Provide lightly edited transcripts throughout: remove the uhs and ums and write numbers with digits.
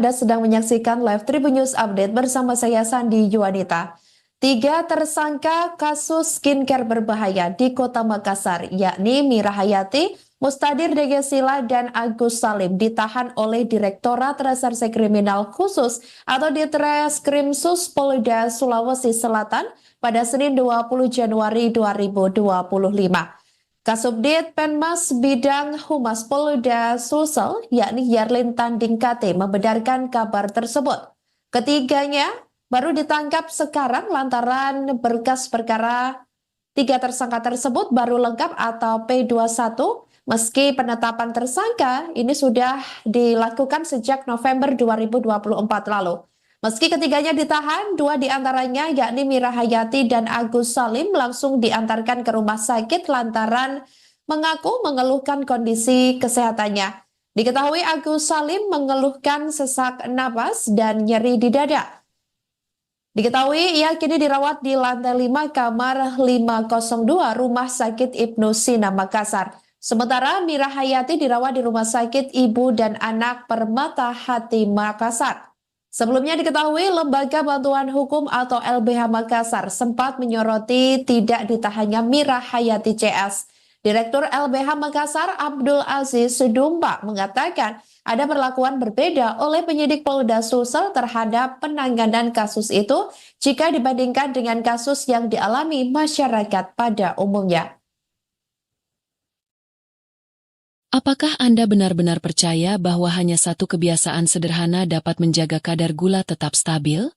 Anda sedang menyaksikan live Tribun News Update bersama saya Sandi Yuwanita. 3 tersangka kasus skincare berbahaya di Kota Makassar, yakni Mira Hayati, Mustadir Degesila, dan Agus Salim ditahan oleh Direktorat Reserse Kriminal Khusus atau Ditreskrimsus Polda Sulawesi Selatan pada Senin 20 Januari 2025. Kasubdit Penmas Bidang Humas Polda Sulsel, yakni Yarlin Tanding KT, membenarkan kabar tersebut. Ketiganya baru ditangkap sekarang lantaran berkas perkara 3 tersangka tersebut baru lengkap atau P21, meski penetapan tersangka ini sudah dilakukan sejak November 2024 lalu. Meski ketiganya ditahan, 2 diantaranya yakni Mira Hayati dan Agus Salim langsung diantarkan ke rumah sakit lantaran mengaku mengeluhkan kondisi kesehatannya. Diketahui Agus Salim mengeluhkan sesak napas dan nyeri di dada. Diketahui ia kini dirawat di lantai 5 kamar 502 Rumah Sakit Ibnu Sina Makassar. Sementara Mira Hayati dirawat di Rumah Sakit Ibu dan Anak Permata Hati Makassar. Sebelumnya diketahui Lembaga Bantuan Hukum atau LBH Makassar sempat menyoroti tidak ditahannya Mira Hayati CS. Direktur LBH Makassar Abdul Aziz Sudumba mengatakan ada perlakuan berbeda oleh penyidik Polda Sulsel terhadap penanganan kasus itu jika dibandingkan dengan kasus yang dialami masyarakat pada umumnya. Apakah Anda benar-benar percaya bahwa hanya satu kebiasaan sederhana dapat menjaga kadar gula tetap stabil?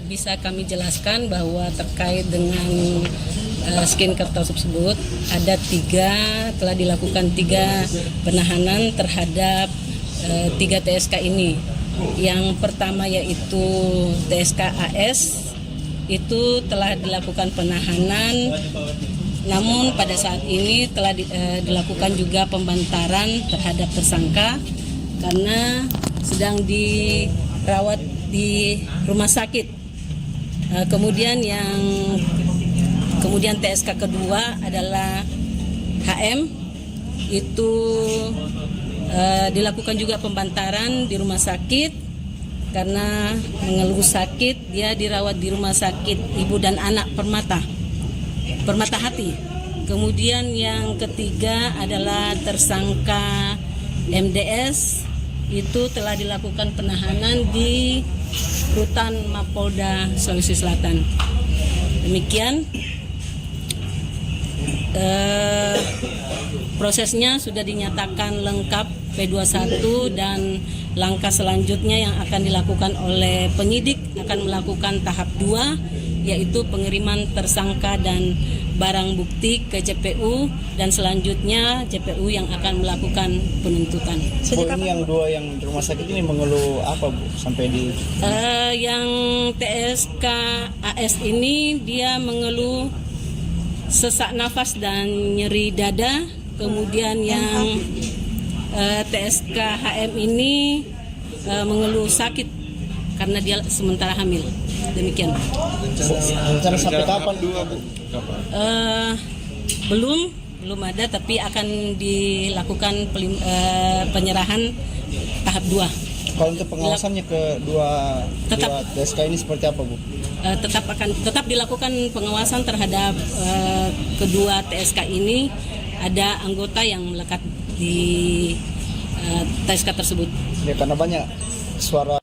Bisa kami jelaskan bahwa terkait dengan skincare tersebut ada telah dilakukan 3 penahanan terhadap 3 TSK ini. Yang pertama yaitu TSK AS, itu telah dilakukan penahanan, namun pada saat ini telah dilakukan juga pembantaran terhadap tersangka karena sedang dirawat di rumah sakit. Kemudian TSK kedua adalah HM, itu dilakukan juga pembantaran di rumah sakit karena mengeluh sakit. Dia dirawat di Rumah Sakit Ibu dan Anak Permata Hati. Kemudian yang ketiga adalah tersangka MDS, itu telah dilakukan penahanan di Rutan Mapolda Sulawesi Selatan. Demikian prosesnya sudah dinyatakan lengkap P21 dan langkah selanjutnya yang akan dilakukan oleh penyidik akan melakukan tahap 2, yaitu pengiriman tersangka dan barang bukti ke JPU dan selanjutnya JPU yang akan melakukan penuntutan. Bu, ini yang 2 yang di rumah sakit ini mengeluh apa, Bu, sampai di yang TSK AS ini dia mengeluh sesak nafas dan nyeri dada. Kemudian yang TSK HM ini mengeluh sakit karena dia sementara hamil. Demikian. Rencana sampai kapan? Belum ada, tapi akan dilakukan penyerahan tahap 2. Kalau untuk pengawasannya ke dua TSK ini seperti apa, Bu? Tetap dilakukan pengawasan terhadap kedua TSK ini. Ada anggota yang melekat di TSK tersebut. Ya, karena banyak suara.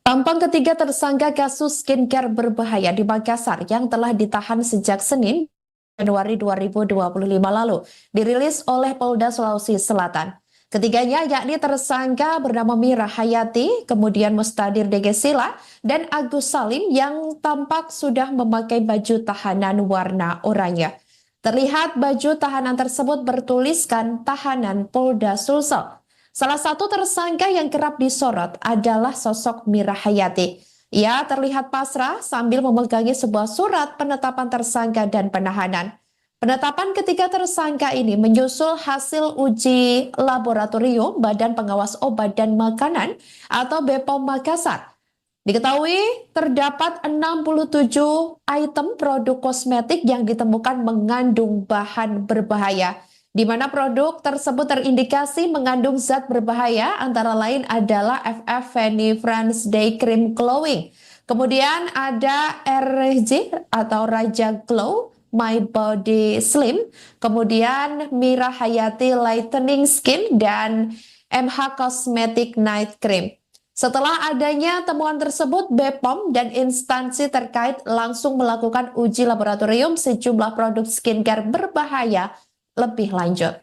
Tampang ketiga tersangka kasus skincare berbahaya di Makassar yang telah ditahan sejak Senin Januari 2025 lalu dirilis oleh Polda Sulawesi Selatan. Ketiganya yakni tersangka bernama Mira Hayati, kemudian Mustadir Degesila, dan Agus Salim yang tampak sudah memakai baju tahanan warna oranye. Terlihat baju tahanan tersebut bertuliskan tahanan Polda Sulsel. Salah satu tersangka yang kerap disorot adalah sosok Mira Hayati. Ia terlihat pasrah sambil memegangi sebuah surat penetapan tersangka dan penahanan. Penetapan ketiga tersangka ini menyusul hasil uji laboratorium Badan Pengawas Obat dan Makanan atau BPOM Makassar. Diketahui terdapat 67 item produk kosmetik yang ditemukan mengandung bahan berbahaya, di mana produk tersebut terindikasi mengandung zat berbahaya antara lain adalah FF Phenifrans Day Cream Glowing. Kemudian ada RJ atau Raja Glow, My Body Slim, kemudian Mira Hayati Lightening Skin, dan MH Cosmetic Night Cream. Setelah adanya temuan tersebut, BPOM dan instansi terkait langsung melakukan uji laboratorium sejumlah produk skincare berbahaya lebih lanjut.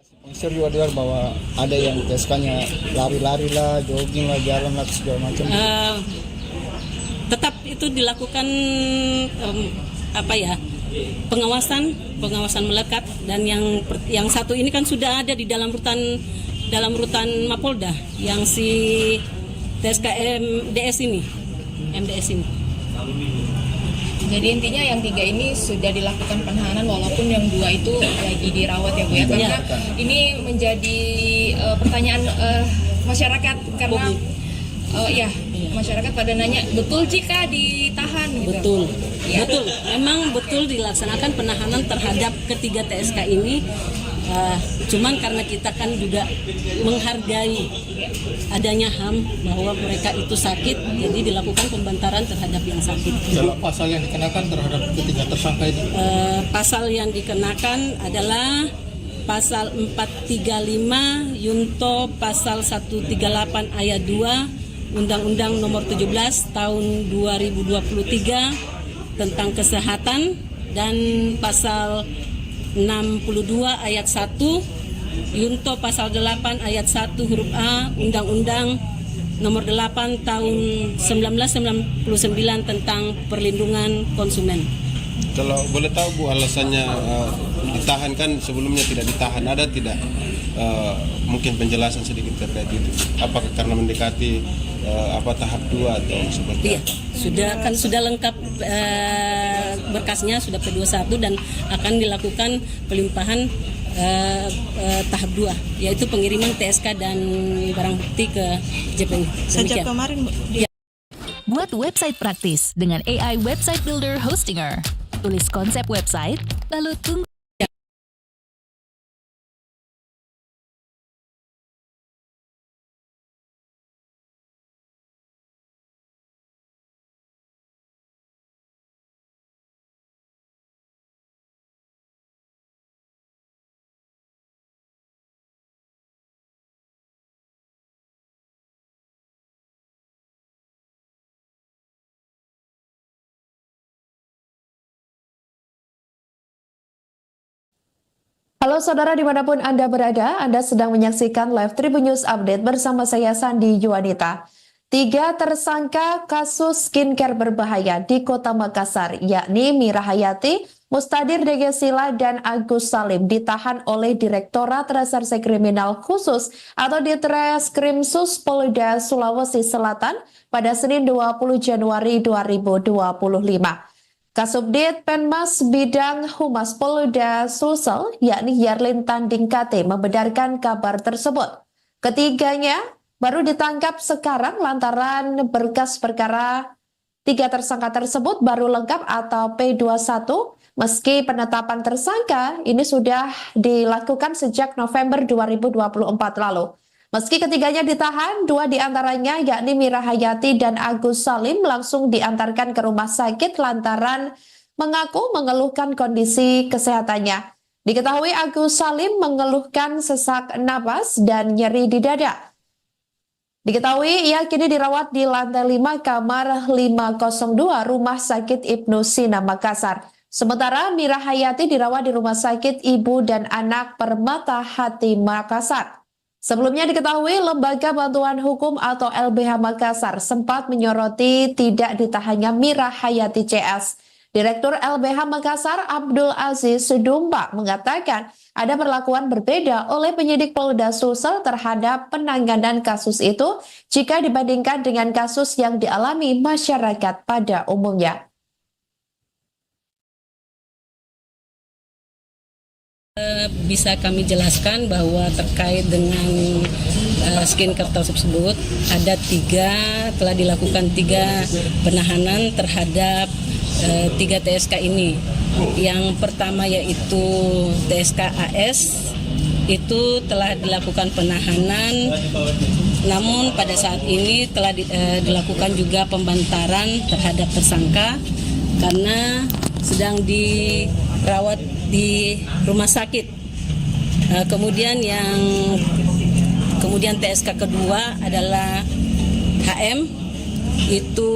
Sponsor juga dengar bahwa ada yang TSK-nya lari-lari lah, jogging lah, jalan lah, segala macam. Tetap itu dilakukan pengawasan melekat, dan yang satu ini kan sudah ada di dalam rutan Mapolda yang si TSK MDS ini. Jadi intinya yang 3 ini sudah dilakukan penahanan walaupun yang 2 itu lagi dirawat ya Bu ya, karena ini menjadi pertanyaan masyarakat karena masyarakat pada nanya betul jika ditahan gitu. Betul. Memang betul dilaksanakan penahanan terhadap ketiga TSK ini. Cuman karena kita kan juga menghargai adanya HAM bahwa mereka itu sakit, jadi dilakukan pembantaran terhadap yang sakit. Kalau pasal yang dikenakan terhadap ketiga tersangka ini? Pasal yang dikenakan adalah pasal 435 Yunto pasal 138 ayat 2 Undang-Undang Nomor 17 Tahun 2023 tentang kesehatan, dan pasal 62 ayat 1 Yunto pasal 8 ayat 1 huruf A Undang-Undang Nomor 8 Tahun 1999 tentang perlindungan konsumen. Kalau boleh tahu Bu, alasannya ditahan, kan sebelumnya tidak ditahan, ada tidak mungkin penjelasan sedikit terkait itu? Apakah karena mendekati tahap 2 atau seperti apa? Sudah lengkap berkasnya, sudah P21 dan akan dilakukan pelimpahan tahap 2, yaitu pengiriman TSK dan barang bukti ke JPU. Sejak kemarin, Bu. Buat website praktis dengan AI Website Builder Hostinger. Tulis konsep website, lalu tunggu. Halo saudara dimanapun Anda berada, Anda sedang menyaksikan live Tribun News Update bersama saya Sandi Yuanita. 3 tersangka kasus skincare berbahaya di Kota Makassar, yakni Mira Hayati, Mustadir Degesila, dan Agus Salim ditahan oleh Direktorat Reserse Kriminal Khusus atau Ditreskrimsus Polda Sulawesi Selatan pada Senin 20 Januari 2025. Kasubdit Penmas Bidang Humas Polda Sulsel, yakni Yarlin Tanding KT, membenarkan kabar tersebut. Ketiganya baru ditangkap sekarang lantaran berkas perkara 3 tersangka tersebut baru lengkap atau P21, meski penetapan tersangka ini sudah dilakukan sejak November 2024 lalu. Meski ketiganya ditahan, 2 diantaranya yakni Mira Hayati dan Agus Salim langsung diantarkan ke rumah sakit lantaran mengaku mengeluhkan kondisi kesehatannya. Diketahui Agus Salim mengeluhkan sesak napas dan nyeri di dada. Diketahui ia kini dirawat di lantai 5 kamar 502 Rumah Sakit Ibnu Sina Makassar. Sementara Mira Hayati dirawat di Rumah Sakit Ibu dan Anak Permata Hati Makassar. Sebelumnya diketahui Lembaga Bantuan Hukum atau LBH Makassar sempat menyoroti tidak ditahannya Mira Hayati CS. Direktur LBH Makassar Abdul Aziz Sudumba mengatakan ada perlakuan berbeda oleh penyidik Polda Sulsel terhadap penanganan kasus itu jika dibandingkan dengan kasus yang dialami masyarakat pada umumnya. Bisa kami jelaskan bahwa terkait dengan skincare tersebut ada telah dilakukan 3 penahanan terhadap 3 TSK ini. Yang pertama yaitu TSK AS, itu telah dilakukan penahanan, namun pada saat ini telah dilakukan juga pembantaran terhadap tersangka karena sedang dirawat di rumah sakit. Kemudian TSK kedua adalah HM, itu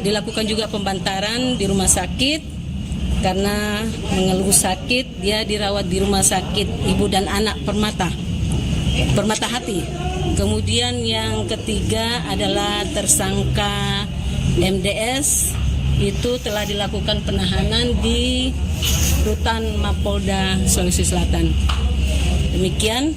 dilakukan juga pembantaran di rumah sakit karena mengeluh sakit. Dia dirawat di rumah sakit Ibu dan Anak Permata Hati. Kemudian yang ketiga adalah tersangka MDS, itu telah dilakukan penahanan di Rutan Mapolda Sulawesi Selatan. Demikian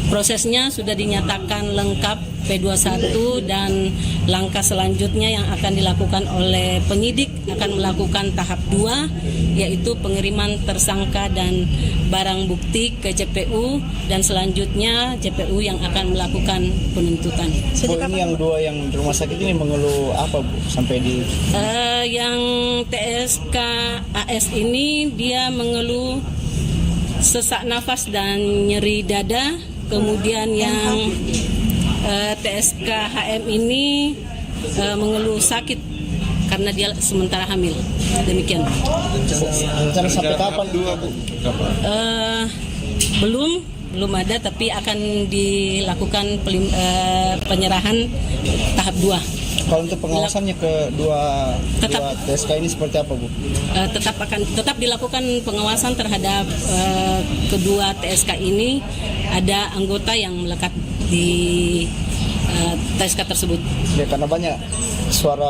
prosesnya sudah dinyatakan lengkap P21 dan langkah selanjutnya yang akan dilakukan oleh penyidik akan melakukan tahap 2, yaitu pengiriman tersangka dan barang bukti ke JPU dan selanjutnya JPU yang akan melakukan penuntutan. Bu, ini yang 2 yang di rumah sakit ini mengeluh apa, Bu, sampai di yang TSK AS ini dia mengeluh sesak nafas dan nyeri dada. Kemudian yang TSK HM ini mengeluh sakit karena dia sementara hamil. Demikian. rencana sampai kapan, Bu? Belum ada, tapi akan dilakukan penyerahan tahap 2. Kalau untuk pengawasannya ke dua TSK ini seperti apa, Bu? Tetap dilakukan pengawasan terhadap kedua TSK ini. Ada anggota yang melekat di TSK tersebut. Ya, karena banyak suara.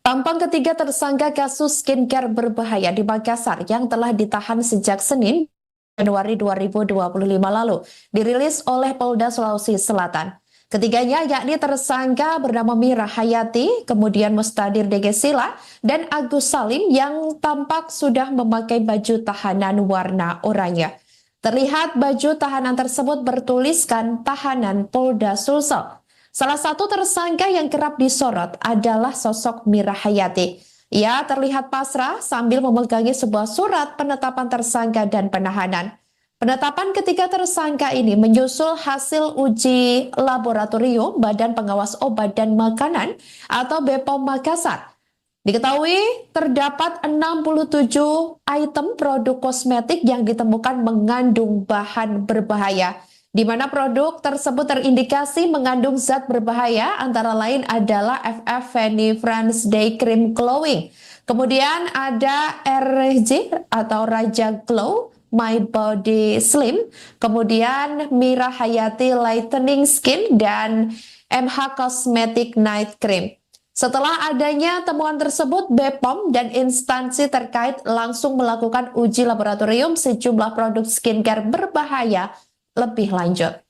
Tampang ketiga tersangka kasus skincare berbahaya di Makassar yang telah ditahan sejak Senin Januari 2025 lalu dirilis oleh Polda Sulawesi Selatan. Ketiganya yakni tersangka bernama Mira Hayati, kemudian Mustadir Degesila, dan Agus Salim yang tampak sudah memakai baju tahanan warna oranye. Terlihat baju tahanan tersebut bertuliskan Tahanan Polda Sulsel. Salah satu tersangka yang kerap disorot adalah sosok Mira Hayati. Ia terlihat pasrah sambil memegangi sebuah surat penetapan tersangka dan penahanan. Penetapan ketiga tersangka ini menyusul hasil uji laboratorium Badan Pengawas Obat dan Makanan atau BPOM Makassar. Diketahui terdapat 67 item produk kosmetik yang ditemukan mengandung bahan berbahaya, di mana produk tersebut terindikasi mengandung zat berbahaya antara lain adalah FF Venifrance Day Cream Glowing. Kemudian ada RG atau Raja Glow My Body Slim, kemudian Mira Hayati Lightening Skin, dan MH Cosmetic Night Cream. Setelah adanya temuan tersebut, BPOM dan instansi terkait langsung melakukan uji laboratorium sejumlah produk skincare berbahaya lebih lanjut.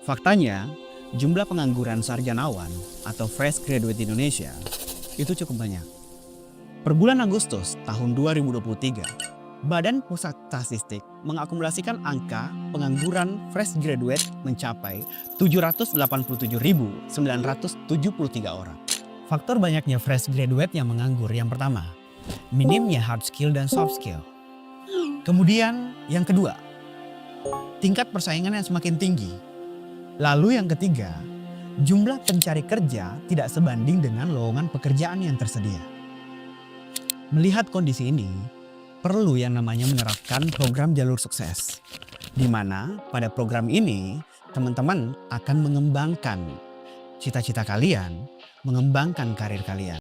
Faktanya, jumlah pengangguran sarjanawan atau fresh graduate di Indonesia itu cukup banyak. Per bulan Agustus tahun 2023, Badan Pusat Statistik mengakumulasikan angka pengangguran fresh graduate mencapai 787.973 orang. Faktor banyaknya fresh graduate yang menganggur yang pertama, minimnya hard skill dan soft skill. Kemudian yang kedua, tingkat persaingan yang semakin tinggi. Lalu yang ketiga, jumlah pencari kerja tidak sebanding dengan lowongan pekerjaan yang tersedia. Melihat kondisi ini, perlu yang namanya menerapkan program jalur sukses. Di mana pada program ini, teman-teman akan mengembangkan cita-cita kalian, mengembangkan karir kalian.